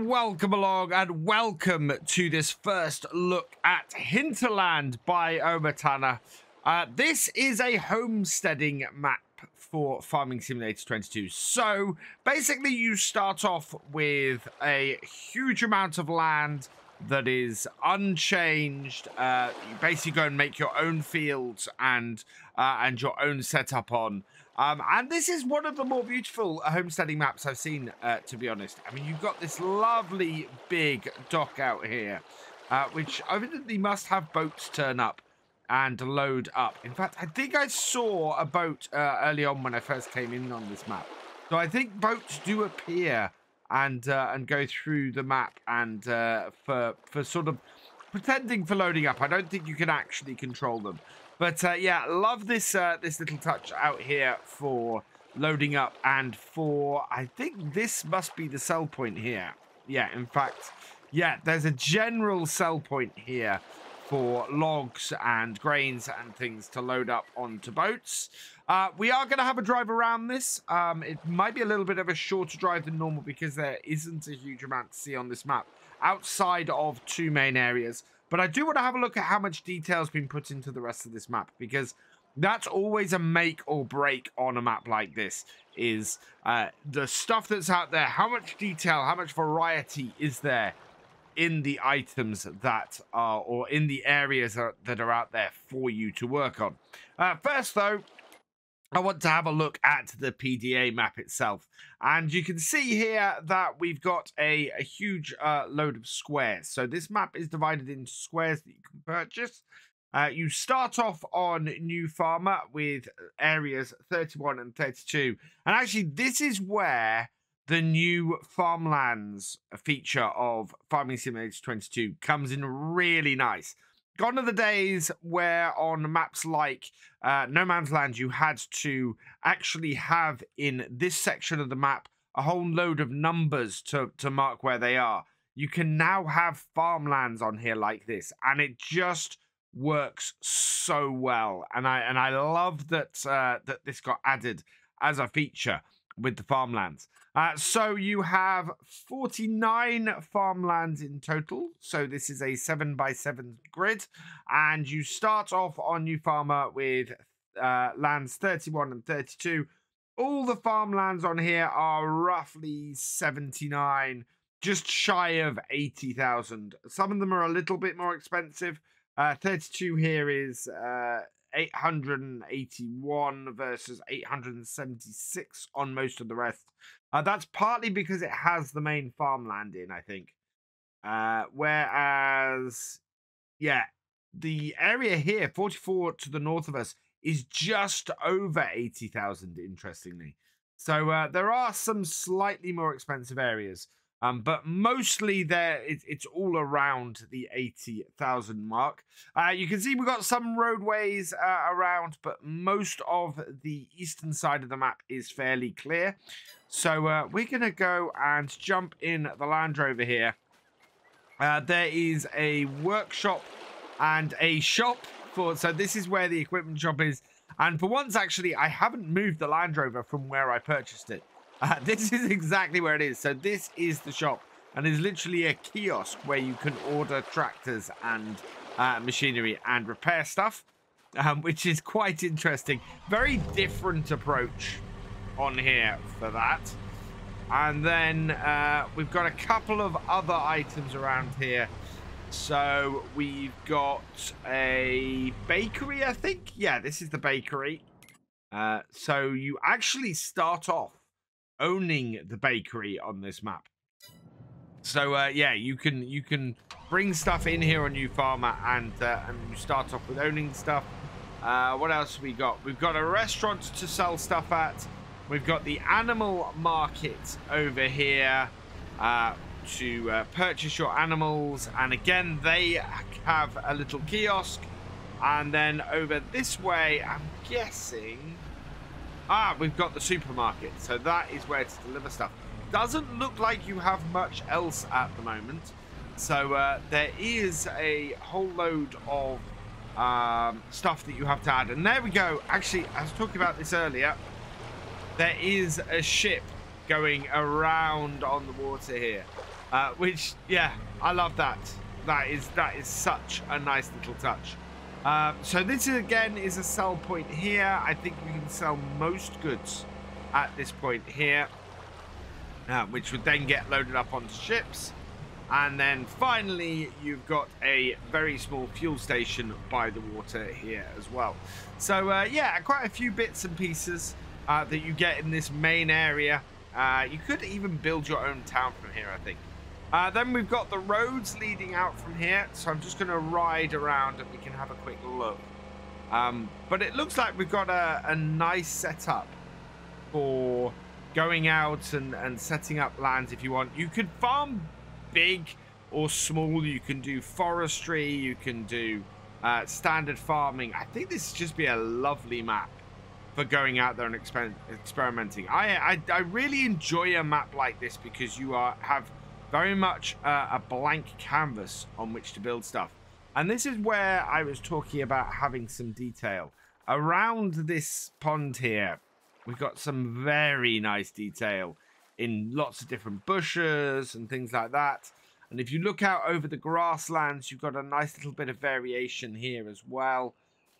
welcome along and welcome to this first look at Hinterland by OmaTana. This is a homesteading map for Farming Simulator 22. So basically you start off with a huge amount of land that is unchanged. You basically go and make your own fields and your own setup on. And this is one of the more beautiful homesteading maps I've seen, to be honest. I mean, you've got this lovely big dock out here, which evidently must have boats turn up and load up. In fact, I think I saw a boat early on when I first came in on this map. So I think boats do appear and go through the map and for sort of pretending for loading up. I don't think you can actually control them. But yeah, love this this little touch out here for loading up and for, I think this must be the sell point here. Yeah, in fact, yeah, there's a general sell point here for logs and grains and things to load up onto boats. We are going to have a drive around this. It might be a little bit of a shorter drive than normal because there isn't a huge amount to see on this map outside of two main areas. But I do want to have a look at how much detail has been put into the rest of this map, because that's always a make or break on a map like this, is the stuff that's out there. How much detail, how much variety is there in the items that are, or in the areas that are out there for you to work on. First, though, I want to have a look at the PDA map itself. And you can see here that we've got a huge load of squares. So this map is divided into squares that you can purchase. You start off on New Farmer with areas 31 and 32. And actually, this is where the new farmlands feature of Farming Simulator 22 comes in really nice. Gone are the days where on maps like No Man's Land, you had to actually have in this section of the map a whole load of numbers to mark where they are. You can now have farmlands on here like this, and it just works so well. And I love that that this got added as a feature with the farmlands. So you have 49 farmlands in total. So this is a 7x7 grid. And you start off on New Farmer with lands 31 and 32. All the farmlands on here are roughly 79, just shy of 80,000. Some of them are a little bit more expensive. 32 here is 881 versus 876 on most of the rest. That's partly because it has the main farmland in, I think. Whereas, yeah, the area here, 44 to the north of us, is just over 80,000, interestingly. So there are some slightly more expensive areas. But mostly there, it's all around the 80,000 mark. You can see we've got some roadways around, but most of the eastern side of the map is fairly clear. So we're going to go and jump in the Land Rover here. There is a workshop and a shop. So this is where the equipment shop is. And for once, actually, I haven't moved the Land Rover from where I purchased it. This is exactly where it is. So this is the shop, and is literally a kiosk where you can order tractors and machinery and repair stuff, which is quite interesting. Very different approach on here for that. And then we've got a couple of other items around here. So we've got a bakery, I think. Yeah, this is the bakery. So you actually start off owning the bakery on this map. So yeah, you can bring stuff in here on New Farmer, and you start off with owning stuff. What else have we got? We've got a restaurant to sell stuff at. We've got the animal market over here to purchase your animals, and again they have a little kiosk. And then over this way, I'm guessing, we've got the supermarket, so that is where to deliver stuff. Doesn't look like you have much else at the moment. So there is a whole load of stuff that you have to add. And there we go. Actually, I was talking about this earlier. There is a ship going around on the water here. which, yeah, I love that. That is such a nice little touch. So this again is a sell point here. I think you can sell most goods at this point here, which would then get loaded up onto ships. And then finally, you've got a very small fuel station by the water here as well. So yeah, quite a few bits and pieces that you get in this main area. You could even build your own town from here, I think. Then we've got the roads leading out from here. So I'm just going to ride around and we can have a quick look. But it looks like we've got a nice setup for going out and setting up lands if you want. You could farm big or small. You can do forestry. You can do standard farming. I think this would just be a lovely map for going out there and experimenting. I really enjoy a map like this because you have very much a blank canvas on which to build stuff. And this is where I was talking about having some detail. Around this pond here, we've got some very nice detail in lots of different bushes and things like that. And if you look out over the grasslands, you've got a nice little bit of variation here as well.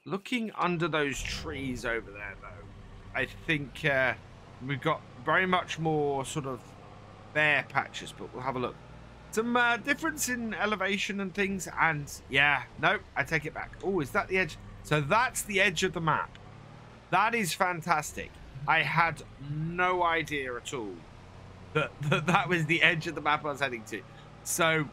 Looking under those trees over there, though, I think we've got very much more sort of bare patches, but we'll have a look. Some difference in elevation and things, and yeah, no, I take it back. Oh, is that the edge? So that's the edge of the map. That is fantastic. I had no idea at all that was the edge of the map I was heading to. So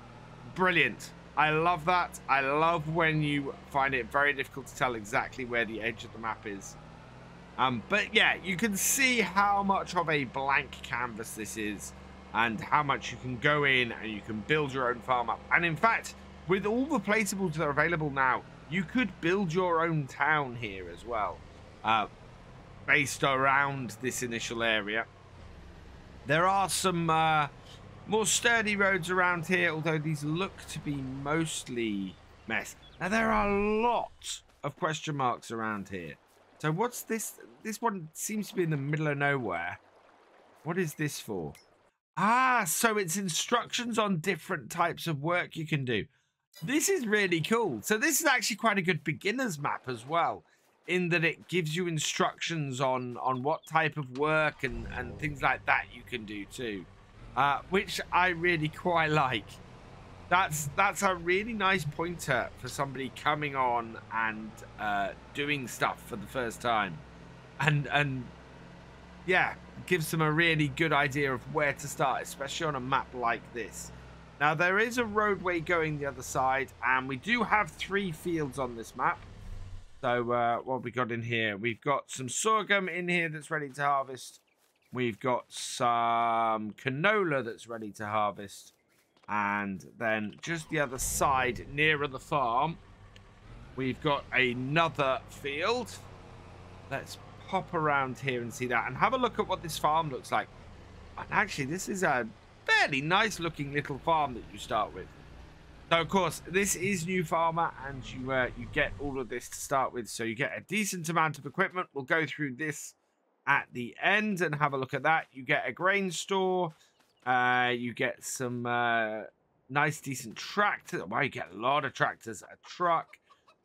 brilliant. I love that. I love when you find it very difficult to tell exactly where the edge of the map is. But yeah, you can see how much of a blank canvas this is and how much you can go in and you can build your own farm up. And in fact, with all the placeables that are available now, you could build your own town here as well, based around this initial area. There are some more sturdy roads around here, although these look to be mostly mess. Now, there are a lot of question marks around here. So what's this? This one seems to be in the middle of nowhere. What is this for? Ah, so it's instructions on different types of work you can do. This is really cool. So this is actually quite a good beginner's map as well, in that it gives you instructions on what type of work and things like that you can do too, which I really quite like. That's a really nice pointer for somebody coming on and doing stuff for the first time, and yeah, gives them a really good idea of where to start, especially on a map like this. Now, there is a roadway going the other side, and we do have 3 fields on this map. So what have we got in here? We've got some sorghum in here that's ready to harvest. We've got some canola that's ready to harvest. And then just the other side, nearer the farm, we've got another field. Let's pop around here and see that and have a look at what this farm looks like. And actually, this is a fairly nice looking little farm that you start with. So of course, this is New Farmer, and you get all of this to start with. So you get a decent amount of equipment. We'll go through this at the end and have a look at that. You get a grain store. You get some nice, decent tractors. Wow, you get a lot of tractors. A truck,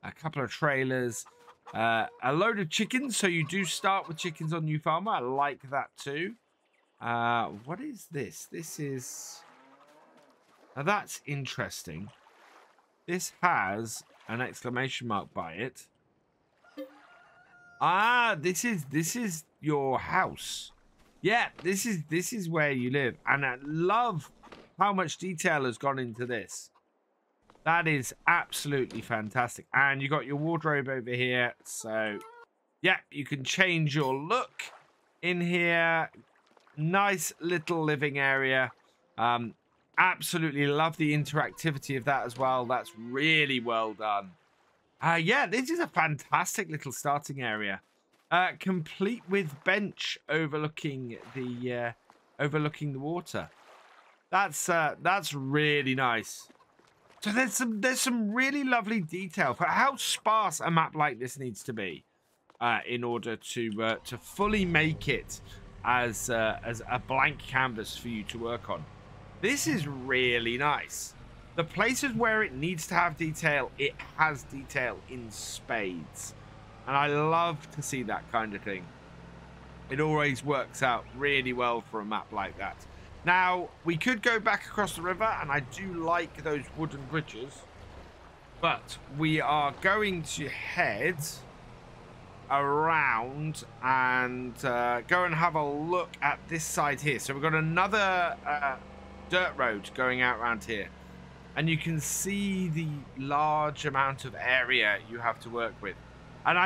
a couple of trailers, a load of chickens. So you do start with chickens on New Farmer. I like that too. What is this? This is... Now that's interesting. This has an exclamation mark by it. Ah, this is your house. Yeah, this is where you live. And I love how much detail has gone into this. That is absolutely fantastic. And you got your wardrobe over here. So, yeah, you can change your look in here. Nice little living area. Absolutely love the interactivity of that as well. That's really well done. Yeah, this is a fantastic little starting area. Complete with bench overlooking the water. That's really nice. So there's some really lovely detail for how sparse a map like this needs to be in order to fully make it as a blank canvas for you to work on. This is really nice. The places where it needs to have detail, it has detail in spades. And I love to see that kind of thing. It always works out really well for a map like that. Now, we could go back across the river, and I do like those wooden bridges. But we are going to head around and go and have a look at this side here. So we've got another dirt road going out around here. And you can see the large amount of area you have to work with. And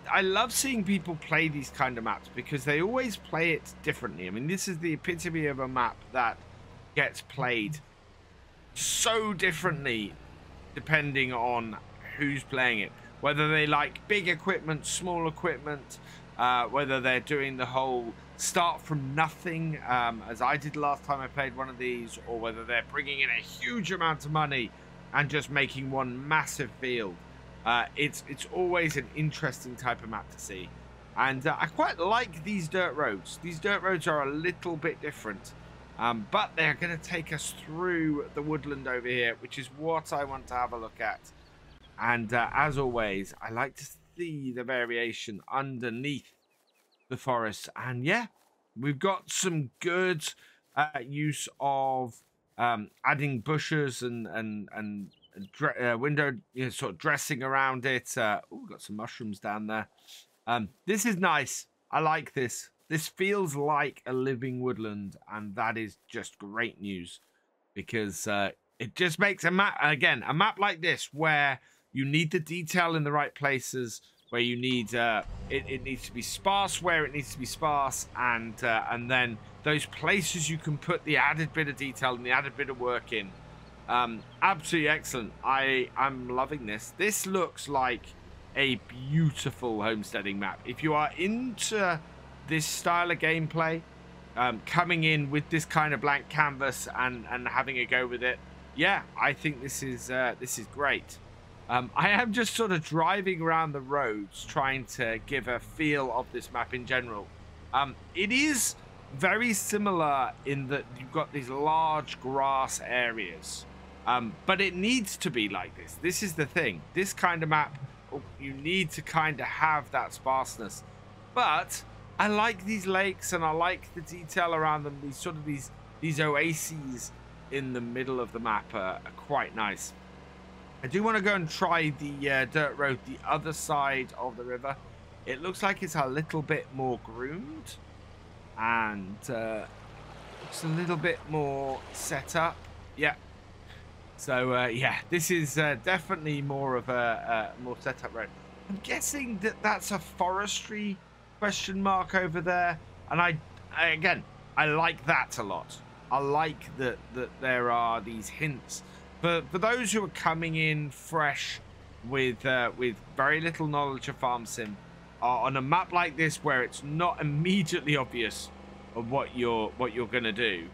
I love seeing people play these kind of maps because they always play it differently. I mean, this is the epitome of a map that gets played so differently depending on who's playing it. Whether they like big equipment, small equipment, whether they're doing the whole start from nothing, as I did last time I played one of these, or whether they're bringing in a huge amount of money and just making one massive field. It's always an interesting type of map to see. And I quite like these dirt roads. These dirt roads are a little bit different, but they're going to take us through the woodland over here, which is what I want to have a look at. And as always, I like to see the variation underneath the forest. And yeah, we've got some good use of adding bushes and window, you know, sort of dressing around it. Oh, we've got some mushrooms down there. This is nice. I like this. This feels like a living woodland, and that is just great news because it just makes a map, again, a map like this where you need the detail in the right places, where you need it needs to be sparse where it needs to be sparse, and then those places you can put the added bit of detail and the added bit of work in. Absolutely excellent. I'm loving this. This looks like a beautiful homesteading map. If you are into this style of gameplay, coming in with this kind of blank canvas and having a go with it, yeah, I think this is great. I am just sort of driving around the roads trying to give a feel of this map in general. It is very similar in that you've got these large grass areas, but it needs to be like this. This is the thing. This kind of map, you need to kind of have that sparseness. But I like these lakes, and I like the detail around them. These sort of these oases in the middle of the map are quite nice. I do want to go and try the dirt road the other side of the river. It looks like it's a little bit more groomed and looks a little bit more set up. Yeah. So yeah, this is definitely more of a more set up road. I'm guessing that that's a forestry question mark over there, and I again, I like that a lot. I like that there are these hints. For those who are coming in fresh with very little knowledge of farm sim, on a map like this where it's not immediately obvious of what you're gonna do,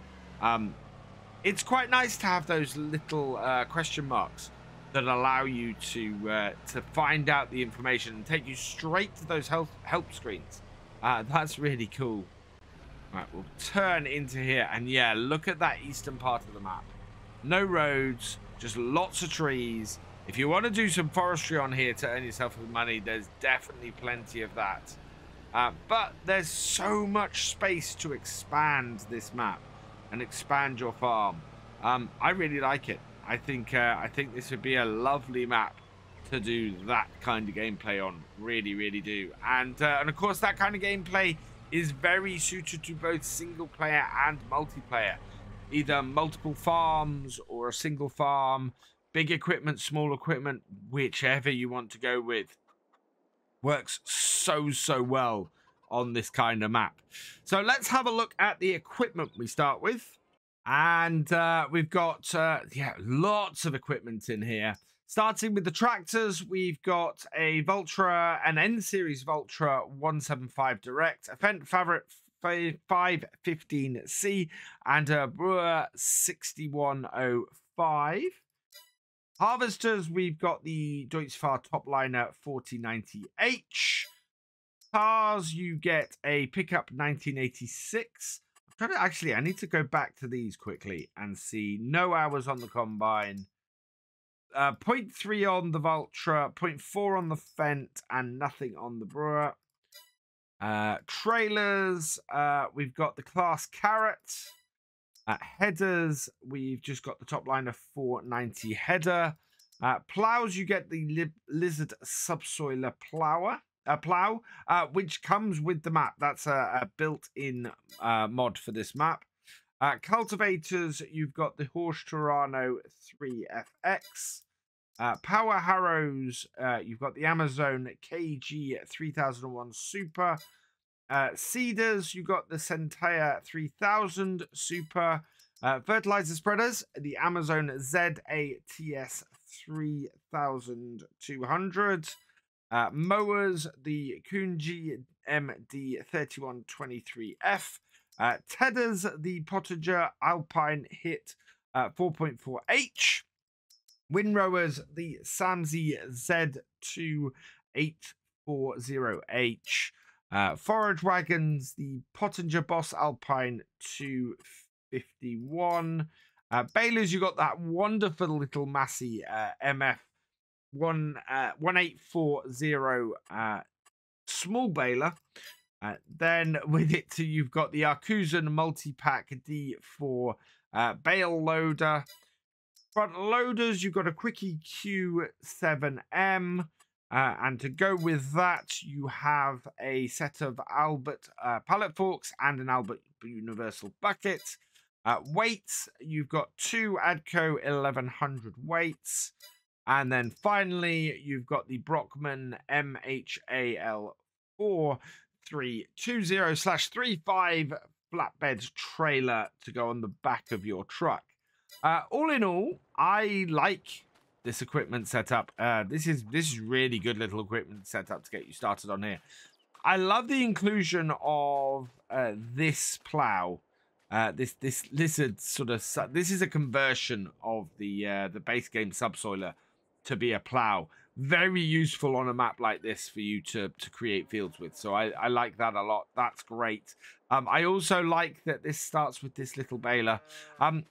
it's quite nice to have those little question marks that allow you to find out the information and take you straight to those help screens. That's really cool. Right, we'll turn into here, and yeah, look at that eastern part of the map. No roads, just lots of trees. If you want to do some forestry on here to earn yourself some money, there's definitely plenty of that. But there's so much space to expand this map and expand your farm. I really like it. I think this would be a lovely map to do that kind of gameplay on. Really, really do. And of course, that kind of gameplay is very suited to both single player and multiplayer. Either multiple farms or a single farm, big equipment, small equipment, whichever you want to go with. Works so well on this kind of map. So let's have a look at the equipment we start with. And we've got, yeah, lots of equipment in here. Starting with the tractors, we've got a Valtra, an N-Series Valtra 175 Direct, a Fendt Favorite 515C, and a Brewer 6105. Harvesters, we've got the Deutz-Fahr Topliner 4090H. Cars, you get a pickup 1986. Actually, I need to go back to these quickly and see. No hours on the Combine. 0.3 on the Vulture, 0.4 on the Fent, and nothing on the Brewer. Trailers, we've got the Class Carrot. Headers, we've just got the top line of 490 header. Plows, you get the Lizard Subsoiler plow, which comes with the map. That's a built-in mod for this map. Cultivators, you've got the Horse Turano 3FX. Power Harrows, you've got the Amazon KG 3001 Super. Seeders, you've got the Centea 3000 Super. Fertilizer Spreaders, the Amazon ZATS 3200. Mowers, the Kunji MD 3123F. Tedders, the Pottinger Alpine Hit 4.4H. Windrowers, the Samsey Z2840H. Forage Wagons, the Pottinger Boss Alpine 251. Balers, you got that wonderful little Massey MF 1840 small baler. Then with it, you've got the Arcusan Multi-Pack D4 bale loader. Front loaders, you've got a Quickie Q7M. And to go with that, you have a set of Albert pallet forks and an Albert Universal bucket. Weights, you've got two Adco 1100 weights. And then finally, you've got the Brockman MHAL 4320/35 flatbed trailer to go on the back of your truck. All in all, I like this equipment setup. This is really good little equipment setup to get you started on here. I love the inclusion of this plow. This lizard sort of. This is a conversion of the base game subsoiler to be a plow. Very useful on a map like this for you to create fields with. So I like that a lot. That's great. I also like that this starts with this little baler. And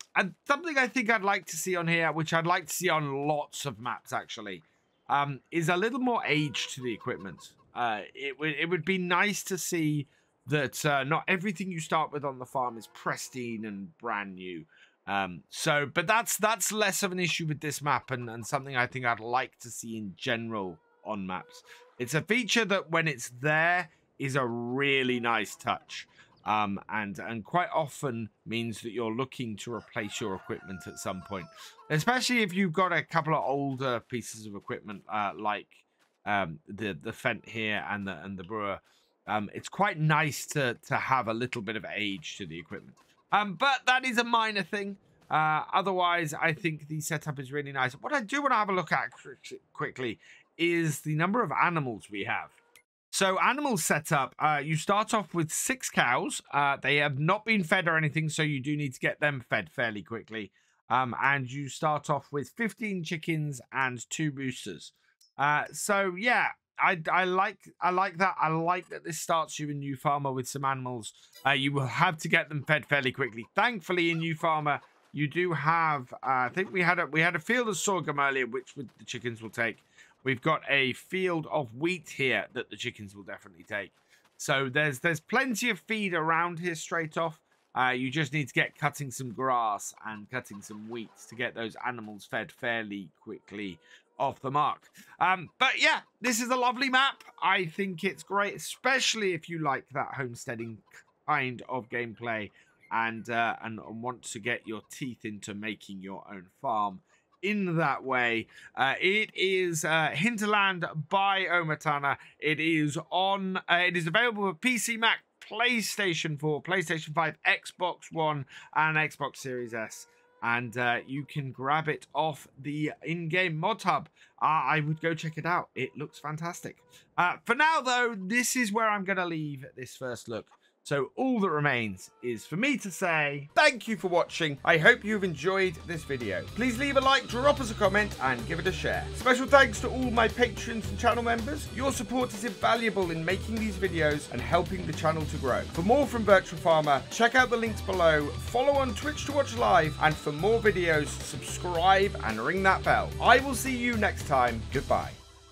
something I think I'd like to see on here, which I'd like to see on lots of maps actually, is a little more age to the equipment. It would be nice to see that not everything you start with on the farm is pristine and brand new. But that's less of an issue with this map and something I think I'd like to see in general on maps. It's a feature that when it's there is a really nice touch. And quite often means that you're looking to replace your equipment at some point, especially if you've got a couple of older pieces of equipment like the Fent here and the Brewer. It's quite nice to have a little bit of age to the equipment. But that is a minor thing. Otherwise, I think the setup is really nice. What I do want to have a look at quickly is the number of animals we have. So animal setup, you start off with 6 cows. They have not been fed or anything, so you do need to get them fed fairly quickly. And you start off with 15 chickens and 2 roosters. So yeah, I like that. I like that this starts you in New Farmer with some animals. You will have to get them fed fairly quickly. Thankfully, in New Farmer, you do have. I think we had a field of sorghum earlier, which the chickens will take. We've got a field of wheat here that the chickens will definitely take. So there's plenty of feed around here straight off. You just need to get cutting some grass and cutting some wheat to get those animals fed fairly quickly off the mark. But yeah, this is a lovely map. I think it's great, especially if you like that homesteading kind of gameplay and want to get your teeth into making your own farm in that way. It is Hinterland by OmaTana. It is available for PC, Mac, PlayStation 4, PlayStation 5, Xbox One, and Xbox Series S. And you can grab it off the in-game mod hub. I would go check it out. It looks fantastic. For now, though, this is where I'm going to leave this first look. So all that remains is for me to say thank you for watching. I hope you've enjoyed this video. Please leave a like, drop us a comment, and give it a share. Special thanks to all my patrons and channel members. Your support is invaluable in making these videos and helping the channel to grow. For more from Virtual Farmer, check out the links below, follow on Twitch to watch live, and for more videos, subscribe and ring that bell. I will see you next time. Goodbye.